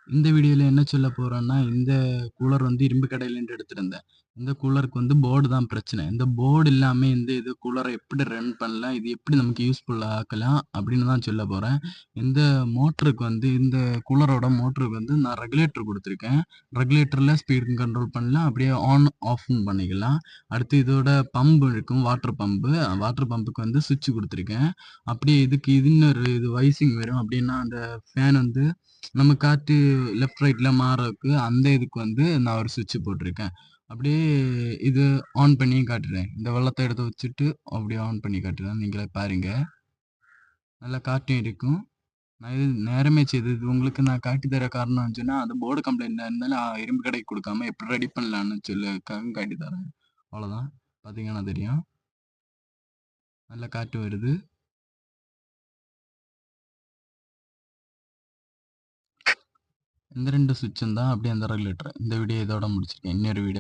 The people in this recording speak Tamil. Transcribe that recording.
இந்த வீடியோல என்ன சொல்ல போறோம்னா, இந்த கூலர் வந்து இரும்பு கடையிலேருந்து எடுத்திருந்தேன். இந்த கூலருக்கு வந்து போர்டு தான் பிரச்சனை. இந்த போர்டு இல்லாம இது கூலர எப்படி ரன் பண்ணலாம்? இது எப்படி நமக்கு யூஸ்ஃபுல்லா ஆக்கலாம்? அப்படின்னு தான் சொல்லப் போறேன். இந்த மோட்டருக்கு வந்து இந்த கூலரோட மோட்டருக்கு வந்து நான் ரெகுலேட்டர் குடுத்துருக்கேன். ரெகுலேட்டர்ல ஸ்பீட் கண்ட்ரோல் பண்ணலாம். அப்படியே ஆன், ஆஃப்ம் பண்ணிக்கலாம். அடுத்து இதோட பம்ப் இருக்கும். Water pump. வாட்டர் பம்புக்கு வந்து ஸ்விட்ச் குடுத்துருக்கேன். அப்படியே இதுக்கு இன்னொரு வைசிங் வரும். அப்படின்னா அந்த ஃபேன் வந்து நம்ம காத்து லெஃப்ட், ரைட்ல மாறதுக்கு அந்த இதுக்கு வந்து நான் ஒரு ஸ்விட்ச் போட்டிருக்கேன். அப்படியே இது ஆன் பண்ணியும் காட்டுறேன். இந்த வெள்ளத்த எடுத்து வச்சுட்டு அப்படியே ஆன் பண்ணி காட்டுறேன். நீங்களே பாருங்க. நல்லா காட்டும் இருக்கும். நான் இது நேரமே செய்தது. இது உங்களுக்கு நான் காட்டி தர காரணம் சொன்னா, அது போர்டு கம்ப்ளைண்ட்டா இருந்தாலும் இரும்பு கடைக்கு குடுக்காம எப்படி ரெடி பண்ணலான்னு சொல்லுறதுக்காக காட்டி தரேன். அவ்வளோதான். பார்த்தீங்கன்னா தெரியும். நல்லா காத்து வருது. இந்த 2 ஸ்விட்சும் தான் அப்படியே அந்த ரெகுலேட்டர். இந்த வீடியோ இதோட முடிச்சுருக்கேன். இன்னொரு வீடியோ